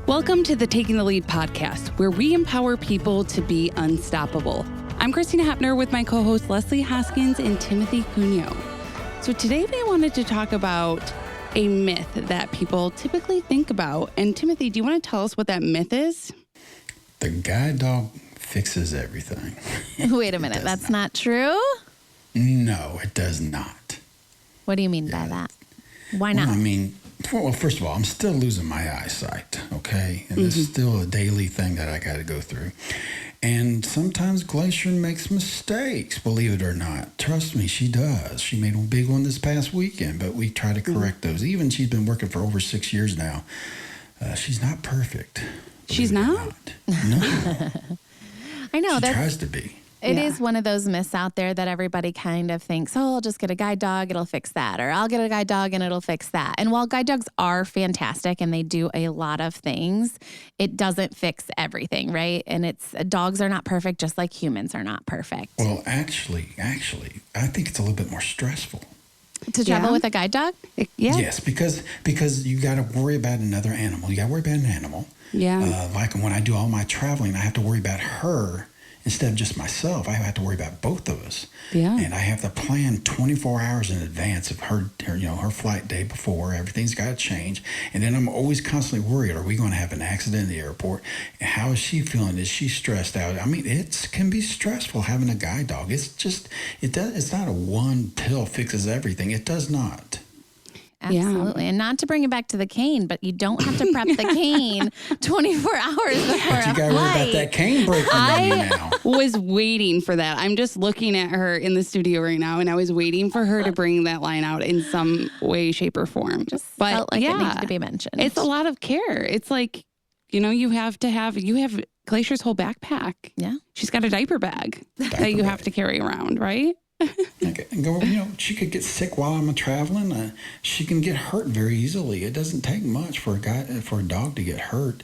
Welcome to the Taking the Lead podcast, where we empower people to be unstoppable. I'm Christina Hepner with my co-hosts Leslie Hoskins and Timothy Cuneo. So today we wanted to talk about a myth that people typically think about. And Timothy, do you want to tell us what that myth is? The guide dog fixes everything. Wait a minute, that's not true? No, it does not. What do you mean by that? Why not? Well, first of all, I'm still losing my eyesight, okay? And it's still a daily thing that I got to go through. And sometimes Glacier makes mistakes, believe it or not. Trust me, she does. She made a big one this past weekend, but we try to correct those. Even she's been working for over 6 years now. She's not perfect. She's not? No. I know. She tries to be. It is one of those myths out there that everybody kind of thinks, oh, I'll just get a guide dog, it'll fix that. Or I'll get a guide dog and it'll fix that. And while guide dogs are fantastic and they do a lot of things, it doesn't fix everything, right? And dogs are not perfect, just like humans are not perfect. Well, actually, I think it's a little bit more stressful. To travel with a guide dog? Yeah. Yes, because you got to worry about another animal. You got to worry about an animal. Yeah. Like when I do all my traveling, I have to worry about her instead of just myself. I have to worry about both of us. Yeah. And I have to plan 24 hours in advance of her flight day before. Everything's got to change. And then I'm always constantly worried, are we going to have an accident in the airport? How is she feeling? Is she stressed out? I mean, it can be stressful having a guide dog. It's not a one pill fixes everything. It does not. Absolutely. And not to bring it back to the cane, but you don't have to prep the cane 24 hours before But you got to worry about that cane breaking on you now. Was waiting for that. I'm just looking at her in the studio right now, and I was waiting for her to bring that line out in some way, shape, or form. But felt like it needed to be mentioned. It's a lot of care. It's like, you have Glacier's whole backpack. Yeah. She's got a diaper bag that you have to carry around, right? Okay. And she could get sick while I'm traveling. She can get hurt very easily. It doesn't take much for a dog to get hurt.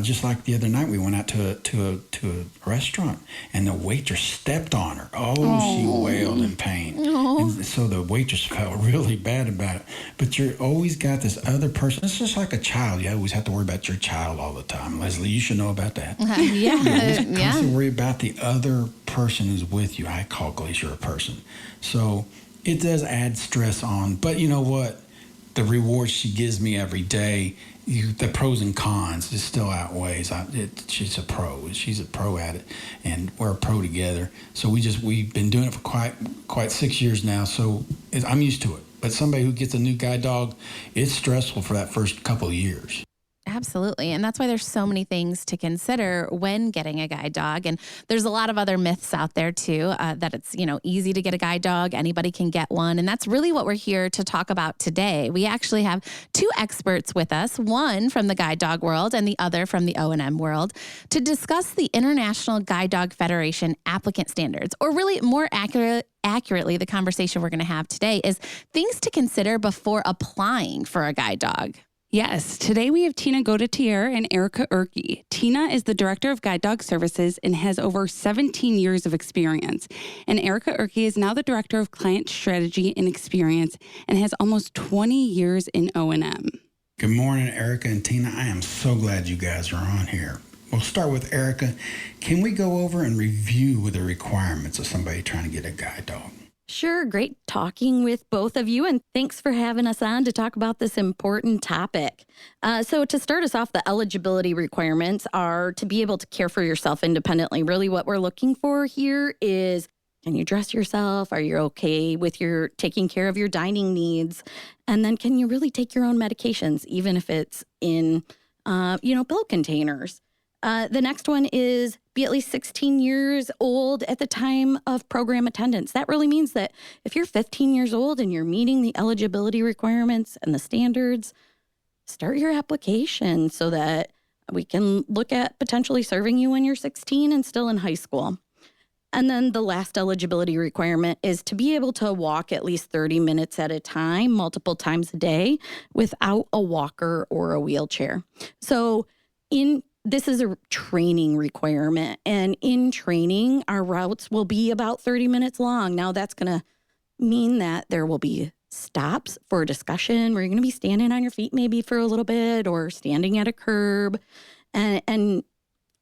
Just like the other night, we went out to a restaurant, and the waitress stepped on her. She wailed in pain. And so the waitress felt really bad about it. But you're always got this other person. It's just like a child. You always have to worry about your child all the time. Leslie, you should know about that. You constantly worry about the other person who's with you. I call Glacier a person. So it does add stress on. But you know what? The rewards she gives me every day, the pros and cons, it still outweighs. She's a pro. She's a pro at it, and we're a pro together. So we've been doing it for quite 6 years now. So I'm used to it. But somebody who gets a new guide dog, it's stressful for that first couple of years. Absolutely. And that's why there's so many things to consider when getting a guide dog. And there's a lot of other myths out there too, that it's, easy to get a guide dog. Anybody can get one. And that's really what we're here to talk about today. We actually have two experts with us, one from the guide dog world and the other from the O&M world, to discuss the International Guide Dog Federation applicant standards, or really more accurately, the conversation we're going to have today is things to consider before applying for a guide dog. Yes, today we have Tina Godetier and Erica Erke. Tina is the Director of Guide Dog Services and has over 17 years of experience. And Erica Erke is now the Director of Client Strategy and Experience and has almost 20 years in O&M. Good morning, Erica and Tina. I am so glad you guys are on here. We'll start with Erica. Can we go over and review the requirements of somebody trying to get a guide dog? Sure. Great talking with both of you. And thanks for having us on to talk about this important topic. So to start us off, the eligibility requirements are to be able to care for yourself independently. Really what we're looking for here is, can you dress yourself? Are you okay with your taking care of your dining needs? And then can you really take your own medications, even if it's in, pill containers? The next one is be at least 16 years old at the time of program attendance. That really means that if you're 15 years old and you're meeting the eligibility requirements and the standards, start your application so that we can look at potentially serving you when you're 16 and still in high school. And then the last eligibility requirement is to be able to walk at least 30 minutes at a time, multiple times a day, without a walker or a wheelchair. So this is a training requirement, and in training, our routes will be about 30 minutes long. Now, that's going to mean that there will be stops for a discussion where you're going to be standing on your feet maybe for a little bit or standing at a curb and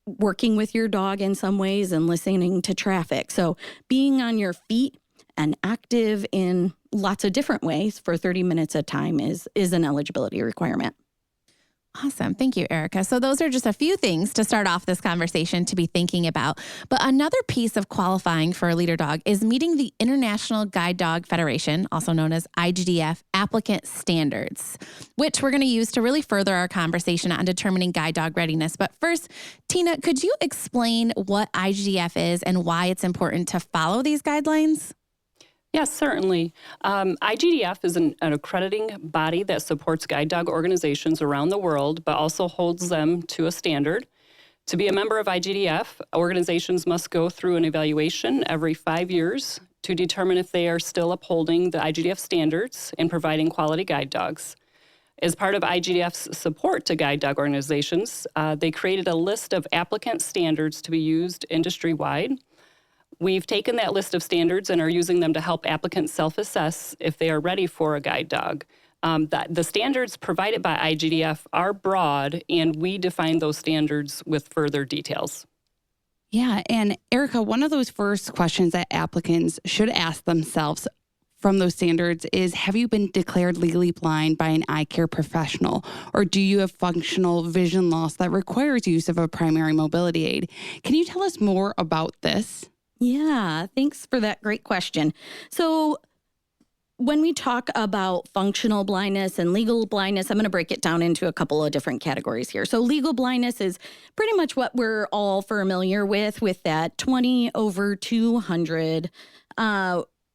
working with your dog in some ways and listening to traffic. So being on your feet and active in lots of different ways for 30 minutes at a time is an eligibility requirement. Awesome. Thank you, Erica. So those are just a few things to start off this conversation to be thinking about. But another piece of qualifying for a leader dog is meeting the International Guide Dog Federation, also known as IGDF, applicant standards, which we're going to use to really further our conversation on determining guide dog readiness. But first, Tina, could you explain what IGDF is and why it's important to follow these guidelines? Yes, certainly. IGDF is an accrediting body that supports guide dog organizations around the world, but also holds them to a standard. To be a member of IGDF, organizations must go through an evaluation every 5 years to determine if they are still upholding the IGDF standards and providing quality guide dogs. As part of IGDF's support to guide dog organizations, they created a list of applicant standards to be used industry-wide. We've taken that list of standards and are using them to help applicants self-assess if they are ready for a guide dog. The standards provided by IGDF are broad, and we define those standards with further details. Yeah, and Erica, one of those first questions that applicants should ask themselves from those standards is, have you been declared legally blind by an eye care professional? Or do you have functional vision loss that requires use of a primary mobility aid? Can you tell us more about this? Yeah, thanks for that great question. So when we talk about functional blindness and legal blindness, I'm going to break it down into a couple of different categories here. So legal blindness is pretty much what we're all familiar with that 20/200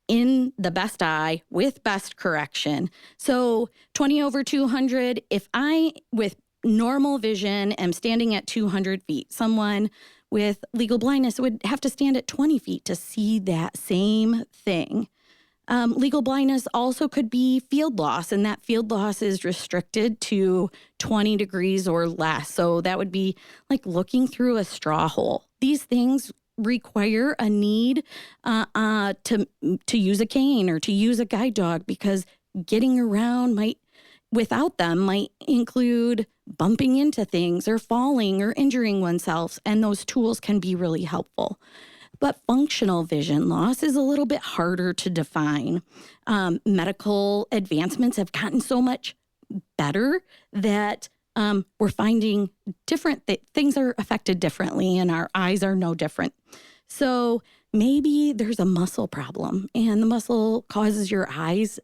in the best eye with best correction. So 20/200, if I, with normal vision, am standing at 200 feet, someone with legal blindness would have to stand at 20 feet to see that same thing. Legal blindness also could be field loss, and that field loss is restricted to 20 degrees or less. So that would be like looking through a straw hole. These things require a need to use a cane or to use a guide dog, because getting around without them might include bumping into things or falling or injuring oneself, and those tools can be really helpful. But functional vision loss is a little bit harder to define. Medical advancements have gotten so much better that we're finding things are affected differently, and our eyes are no different. So maybe there's a muscle problem, and the muscle causes your eyes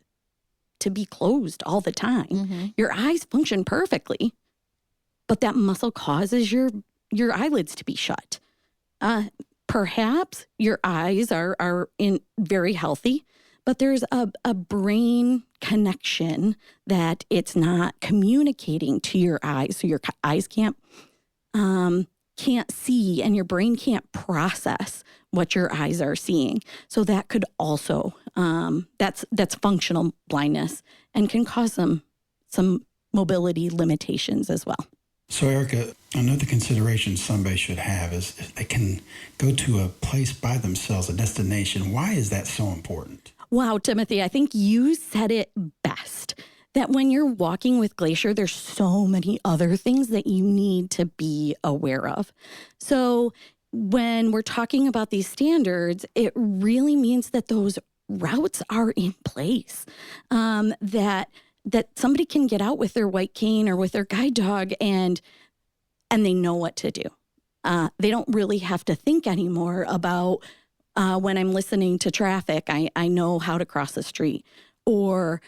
to be closed all the time. Mm-hmm. Your eyes function perfectly, but that muscle causes your eyelids to be shut. Perhaps your eyes are very healthy, but there's a brain connection that it's not communicating to your eyes. So your eyes can't see, and your brain can't process what your eyes are seeing. So that could also, that's functional blindness and can cause some mobility limitations as well. So, Erica, another consideration somebody should have is if they can go to a place by themselves, a destination. Why is that so important? Wow, Timothy, I think you said it best. That when you're walking with Glacier, there's so many other things that you need to be aware of. So when we're talking about these standards, it really means that those routes are in place, that somebody can get out with their white cane or with their guide dog and they know what to do. They don't really have to think anymore about when I'm listening to traffic, I know how to cross the street, or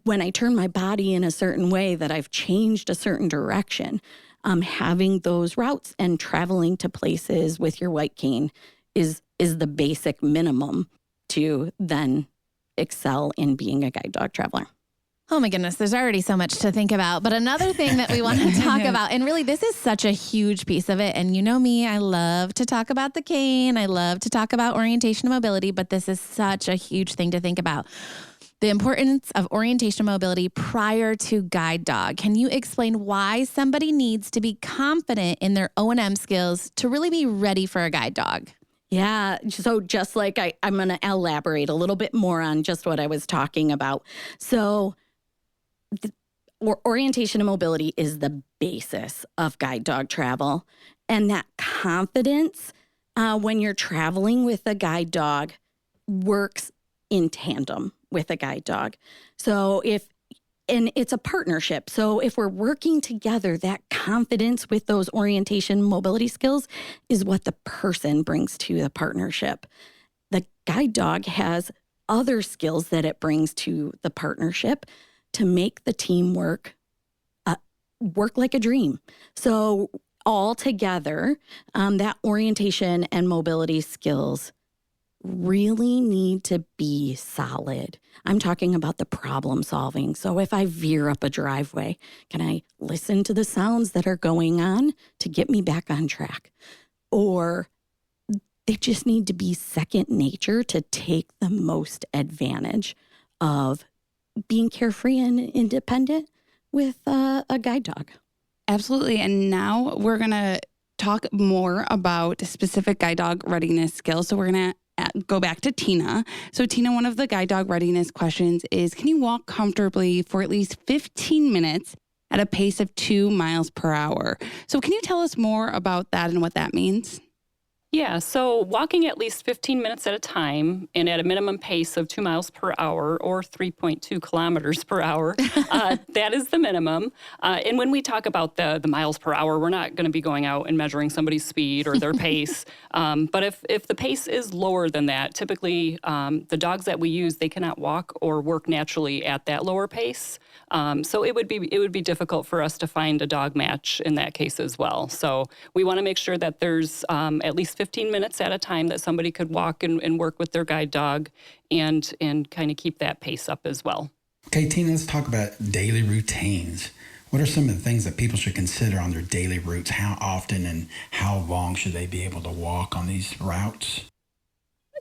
when I turn my body in a certain way that I've changed a certain direction. Having those routes and traveling to places with your white cane is the basic minimum to then excel in being a guide dog traveler. Oh my goodness, there's already so much to think about. But another thing that we want to talk about, and really this is such a huge piece of it. And you know me, I love to talk about the cane. I love to talk about orientation and mobility, but this is such a huge thing to think about. The importance of orientation and mobility prior to guide dog. Can you explain why somebody needs to be confident in their O&M skills to really be ready for a guide dog? Yeah. So just like I'm going to elaborate a little bit more on just what I was talking about. So orientation and mobility is the basis of guide dog travel. And that confidence when you're traveling with a guide dog works in tandem with a guide dog. So and it's a partnership. So if we're working together, that confidence with those orientation mobility skills is what the person brings to the partnership. The guide dog has other skills that it brings to the partnership to make the team work like a dream. So all together, that orientation and mobility skills really need to be solid. I'm talking about the problem solving. So if I veer up a driveway, can I listen to the sounds that are going on to get me back on track? Or they just need to be second nature to take the most advantage of being carefree and independent with a guide dog. Absolutely. And now we're going to talk more about specific guide dog readiness skills. So we're going to go back to Tina. So Tina, one of the guide dog readiness questions is, can you walk comfortably for at least 15 minutes at a pace of 2 miles per hour? So can you tell us more about that and what that means? Yeah, so walking at least 15 minutes at a time and at a minimum pace of 2 miles per hour or 3.2 kilometers per hour, that is the minimum. And when we talk about the miles per hour, we're not going to be going out and measuring somebody's speed or their pace. But if the pace is lower than that, typically the dogs that we use, they cannot walk or work naturally at that lower pace. So it would be difficult for us to find a dog match in that case as well. So we want to make sure that there's at least 15 minutes at a time that somebody could walk and work with their guide dog and kind of keep that pace up as well. Okay, Tina, let's talk about daily routines. What are some of the things that people should consider on their daily routes? How often and how long should they be able to walk on these routes?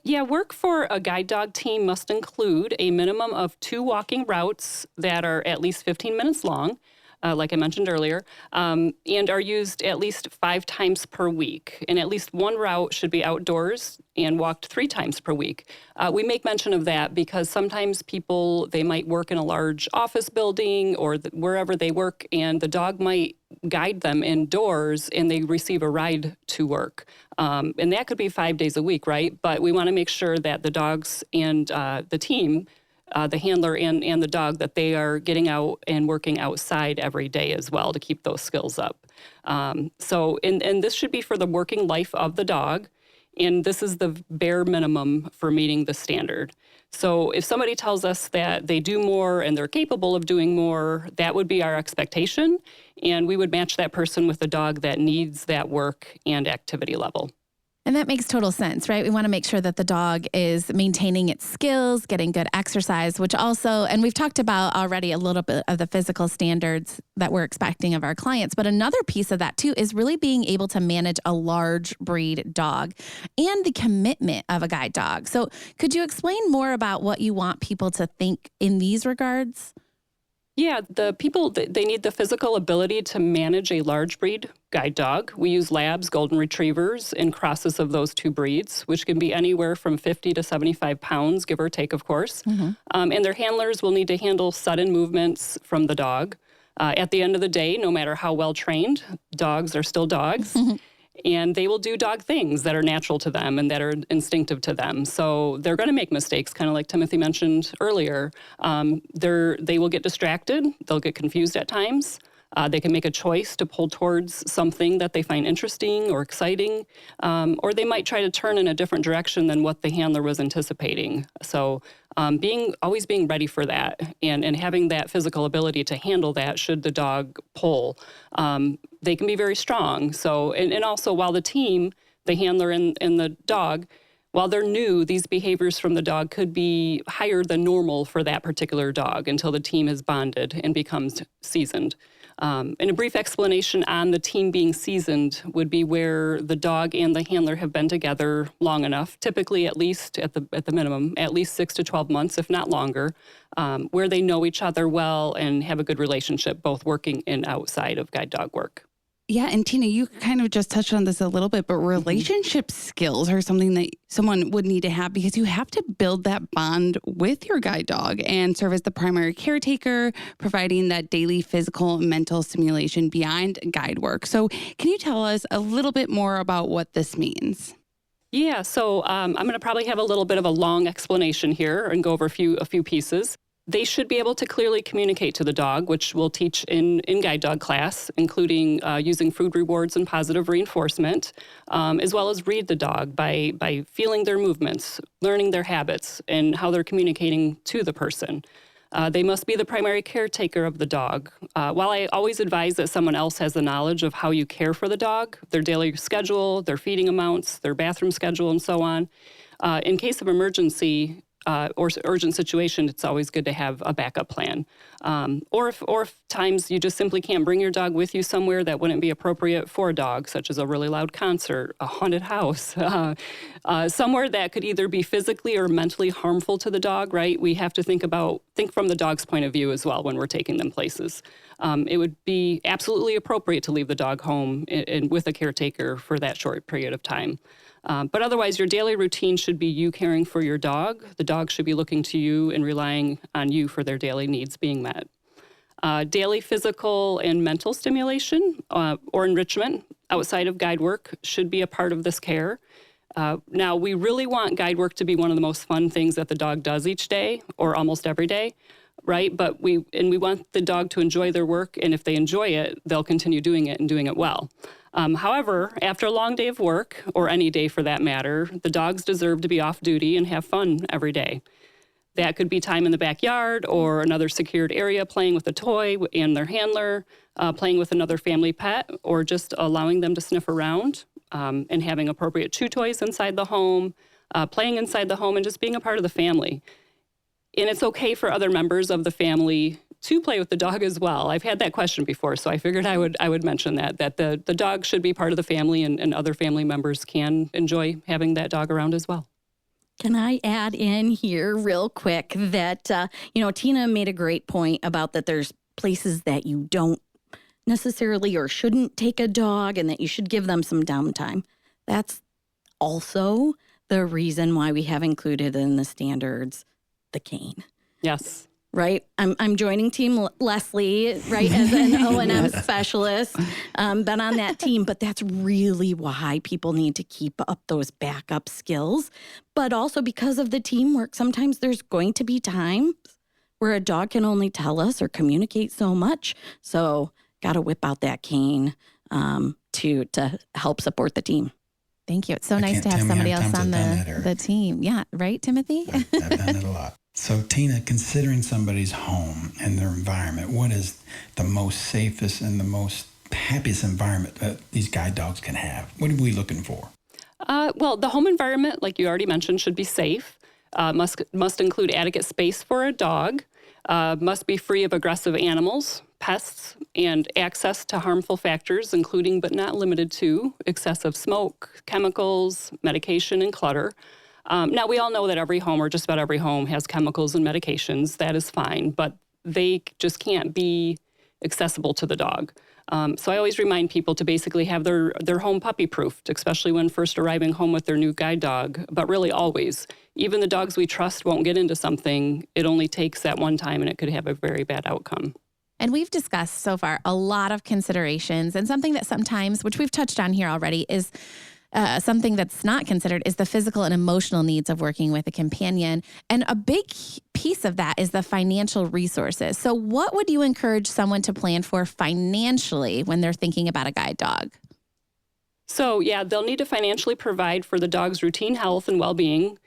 Yeah, work for a guide dog team must include a minimum of 2 walking routes that are at least 15 minutes long, like I mentioned earlier, and are used at least 5 times per week. And at least 1 route should be outdoors and walked 3 times per week. We make mention of that because sometimes people, they might work in a large office building or wherever they work, and the dog might guide them indoors and they receive a ride to work. And that could be 5 days a week, right? But we want to make sure that the dogs and the team, the handler and the dog, that they are getting out and working outside every day as well to keep those skills up. So this should be for the working life of the dog. And this is the bare minimum for meeting the standard. So if somebody tells us that they do more and they're capable of doing more, that would be our expectation. And we would match that person with a dog that needs that work and activity level. And that makes total sense, right? We want to make sure that the dog is maintaining its skills, getting good exercise, which also, and we've talked about already a little bit of the physical standards that we're expecting of our clients. But another piece of that too is really being able to manage a large breed dog and the commitment of a guide dog. So could you explain more about what you want people to think in these regards? Yeah, the people, they need the physical ability to manage a large breed guide dog. We use labs, golden retrievers, and crosses of those 2 breeds, which can be anywhere from 50 to 75 pounds, give or take, of course. Mm-hmm. And their handlers will need to handle sudden movements from the dog. At the end of the day, no matter how well trained, dogs are still dogs. And they will do dog things that are natural to them and that are instinctive to them. So they're going to make mistakes, kind of like Timothy mentioned earlier. They will get distracted. They'll get confused at times. They can make a choice to pull towards something that they find interesting or exciting, or they might try to turn in a different direction than what the handler was anticipating. So always being ready for that and having that physical ability to handle that should the dog pull. They can be very strong. So, and also while the team, the handler and the dog, while they're new, these behaviors from the dog could be higher than normal for that particular dog until the team has bonded and becomes seasoned. And a brief explanation on the team being seasoned would be where the dog and the handler have been together long enough, typically at least at the minimum, at least 6 to 12 months, if not longer, where they know each other well and have a good relationship, both working and outside of guide dog work. Yeah, and Tina, you kind of just touched on this a little bit, but relationship skills are something that someone would need to have because you have to build that bond with your guide dog and serve as the primary caretaker, providing that daily physical and mental stimulation beyond guide work. So can you tell us a little bit more about what this means? Yeah, so I'm going to probably have a little bit of a long explanation here and go over a few pieces. They should be able to clearly communicate to the dog, which we'll teach in guide dog class, including using food rewards and positive reinforcement, as well as read the dog by feeling their movements, learning their habits, and how they're communicating to the person. They must be the primary caretaker of the dog. While I always advise that someone else has the knowledge of how you care for the dog, their daily schedule, their feeding amounts, their bathroom schedule, and so on, in case of emergency, or urgent situation, it's always good to have a backup plan. Or if times you just simply can't bring your dog with you somewhere that wouldn't be appropriate for a dog, such as a really loud concert, a haunted house, somewhere that could either be physically or mentally harmful to the dog, right? We have to think from the dog's point of view as well when we're taking them places. It would be absolutely appropriate to leave the dog home and with a caretaker for that short period of time. But otherwise, your daily routine should be you caring for your dog. The dog should be looking to you and relying on you for their daily needs being met. Daily physical and mental stimulation or enrichment outside of guide work should be a part of this care. Now, we really want guide work to be one of the most fun things that the dog does each day or almost every day, right? But we want the dog to enjoy their work, and if they enjoy it, they'll continue doing it and doing it well. However, after a long day of work, or any day for that matter, the dogs deserve to be off duty and have fun every day. That could be time in the backyard or another secured area playing with a toy and their handler, playing with another family pet, or just allowing them to sniff around and having appropriate chew toys inside the home, playing inside the home, and just being a part of the family. And it's okay for other members of the family to play with the dog as well. I've had that question before, so I figured I would mention that the dog should be part of the family and other family members can enjoy having that dog around as well. Can I add in here real quick that, Tina made a great point about that there's places that you don't necessarily or shouldn't take a dog and that you should give them some downtime. That's also the reason why we have included in the standards the cane. Yes. Right. I'm joining Team Leslie, right, as an O&M specialist. Been on that team, but that's really why people need to keep up those backup skills. But also because of the teamwork, sometimes there's going to be times where a dog can only tell us or communicate so much. So got to whip out that cane to help support the team. Thank you. It's so nice to have somebody else on the team. Yeah. Right, Timothy? I've done it a lot. So, Tina, considering somebody's home and their environment, what is the most safest and the most happiest environment that these guide dogs can have? What are we looking for? Well, the home environment, like you already mentioned, should be safe. Must include adequate space for a dog. Must be free of aggressive animals, pests, and access to harmful factors, including but not limited to excessive smoke, chemicals, medication, and clutter. Now, we all know that every home or just about every home has chemicals and medications. That is fine, but they just can't be accessible to the dog. So I always remind people to basically have their home puppy-proofed, especially when first arriving home with their new guide dog, but really always. Even the dogs we trust won't get into something. It only takes that one time, and it could have a very bad outcome. And we've discussed so far a lot of considerations, and something that sometimes, which we've touched on here already, is something that's not considered is the physical and emotional needs of working with a companion. And a big piece of that is the financial resources. So what would you encourage someone to plan for financially when they're thinking about a guide dog? So, yeah, they'll need to financially provide for the dog's routine health and well-being,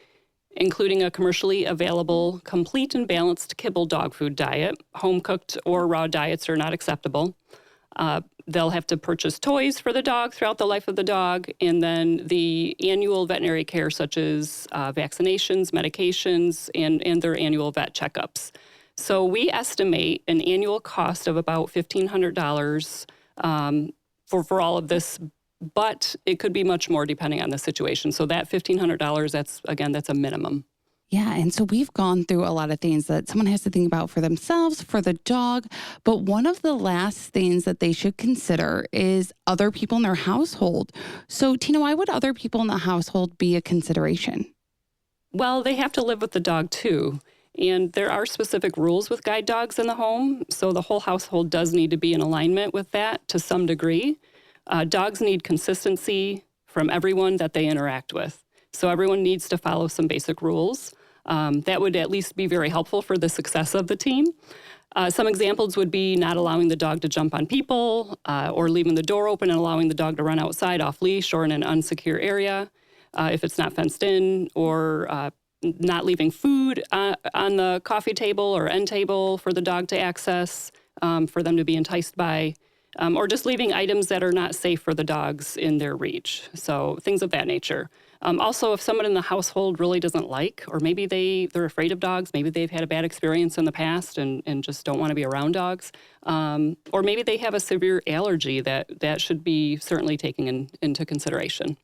including a commercially available, complete and balanced kibble dog food diet. Home-cooked or raw diets are not acceptable. They'll have to purchase toys for the dog throughout the life of the dog, and then the annual veterinary care such as vaccinations, medications, and their annual vet checkups. So we estimate an annual cost of about $1,500 for all of this, but it could be much more depending on the situation. So that $1,500, that's a minimum. Yeah. And so we've gone through a lot of things that someone has to think about for themselves, for the dog. But one of the last things that they should consider is other people in their household. So, Tina, why would other people in the household be a consideration? Well, they have to live with the dog too. And there are specific rules with guide dogs in the home. So the whole household does need to be in alignment with that to some degree. Dogs need consistency from everyone that they interact with. So everyone needs to follow some basic rules. That would at least be very helpful for the success of the team. Some examples would be not allowing the dog to jump on people, or leaving the door open and allowing the dog to run outside off leash or in an unsecure area if it's not fenced in, or not leaving food on the coffee table or end table for the dog to access, for them to be enticed by, or just leaving items that are not safe for the dogs in their reach. So things of that nature. Also, if someone in the household really doesn't like, or maybe they're afraid of dogs, maybe they've had a bad experience in the past and just don't want to be around dogs, or maybe they have a severe allergy that should be certainly taken into consideration.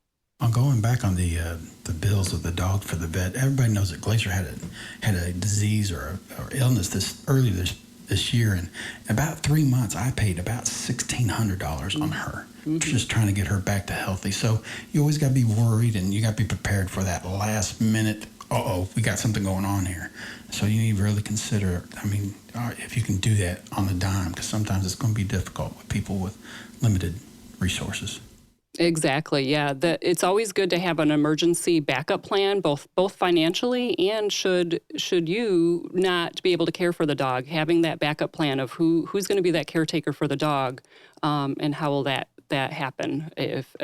Going back on the bills of the dog for the vet, everybody knows that Glacier had a disease or illness earlier this year, and about 3 months I paid about $1,600 on her, just trying to get her back to healthy. So you always got to be worried, and you got to be prepared for that last minute. We got something going on here. So you need to really consider. If you can do that on the dime, because sometimes it's going to be difficult with people with limited resources. Exactly. Yeah. It's always good to have an emergency backup plan, both financially and should you not be able to care for the dog, having that backup plan of who's going to be that caretaker for the dog, and how will that happen if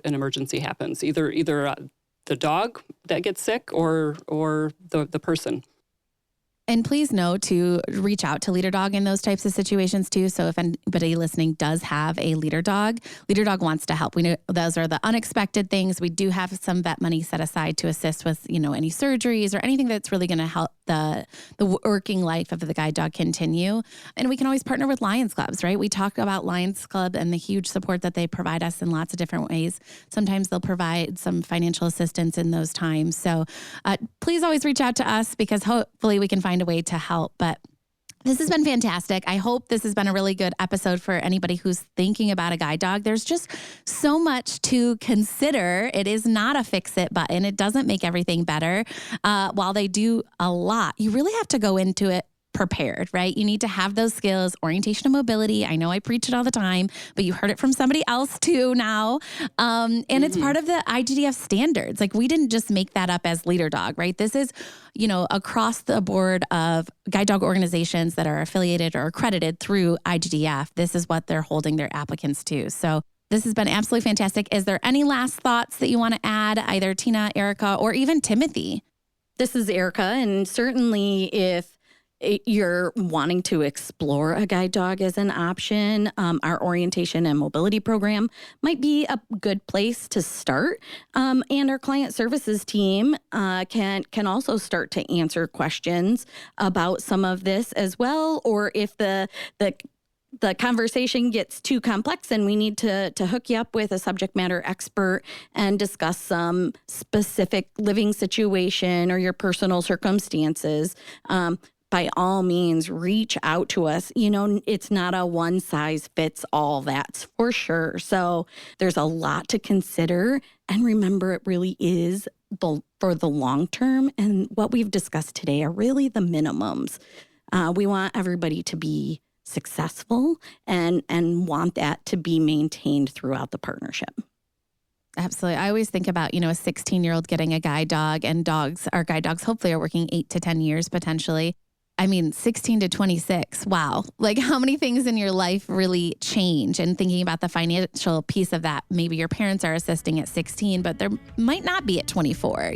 an emergency happens, either the dog that gets sick or the person. And please know to reach out to Leader Dog in those types of situations too. So if anybody listening does have a Leader Dog wants to help. We know those are the unexpected things. We do have some vet money set aside to assist with, any surgeries or anything that's really going to help the working life of the guide dog continue. And we can always partner with Lions Clubs, right? We talk about Lions Club and the huge support that they provide us in lots of different ways. Sometimes they'll provide some financial assistance in those times. So please always reach out to us, because hopefully we can find a way to help. But this has been fantastic. I hope this has been a really good episode for anybody who's thinking about a guide dog. There's just so much to consider. It is not a fix-it button. It doesn't make everything better. While they do a lot, you really have to go into it prepared, right? You need to have those skills, orientation and mobility. I know I preach it all the time, but you heard it from somebody else too now. And it's part of the IGDF standards. Like, we didn't just make that up as Leader Dog, right? This is, across the board of guide dog organizations that are affiliated or accredited through IGDF. This is what they're holding their applicants to. So this has been absolutely fantastic. Is there any last thoughts that you want to add, either Tina, Erica, or even Timothy? This is Erica, and certainly if you're wanting to explore a guide dog as an option, our orientation and mobility program might be a good place to start. And our client services team can also start to answer questions about some of this as well. Or if the conversation gets too complex and we need to hook you up with a subject matter expert and discuss some specific living situation or your personal circumstances, by all means, reach out to us. It's not a one size fits all, that's for sure. So there's a lot to consider. And remember, it really is for the long term. And what we've discussed today are really the minimums. We want everybody to be successful and want that to be maintained throughout the partnership. Absolutely. I always think about, a 16-year-old getting a guide dog, and our guide dogs hopefully are working 8 to 10 years potentially. 16 to 26. Wow. Like, how many things in your life really change? And thinking about the financial piece of that, maybe your parents are assisting at 16, but there might not be at 24,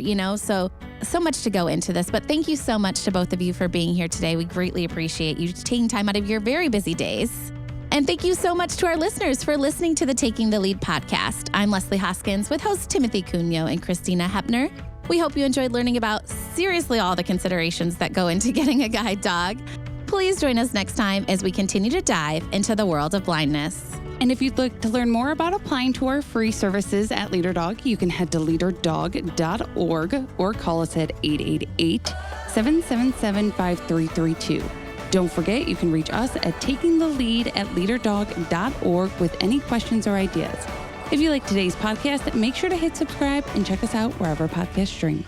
so much to go into this. But thank you so much to both of you for being here today. We greatly appreciate you taking time out of your very busy days. And thank you so much to our listeners for listening to the Taking the Lead podcast. I'm Leslie Hoskins with hosts Timothy Cunio and Christina Hepner. We hope you enjoyed learning about seriously all the considerations that go into getting a guide dog. Please join us next time as we continue to dive into the world of blindness. And if you'd like to learn more about applying to our free services at LeaderDog, you can head to leaderdog.org or call us at 888-777-5332. Don't forget, you can reach us at takingthelead@leaderdog.org with any questions or ideas. If you like today's podcast, make sure to hit subscribe and check us out wherever podcasts stream.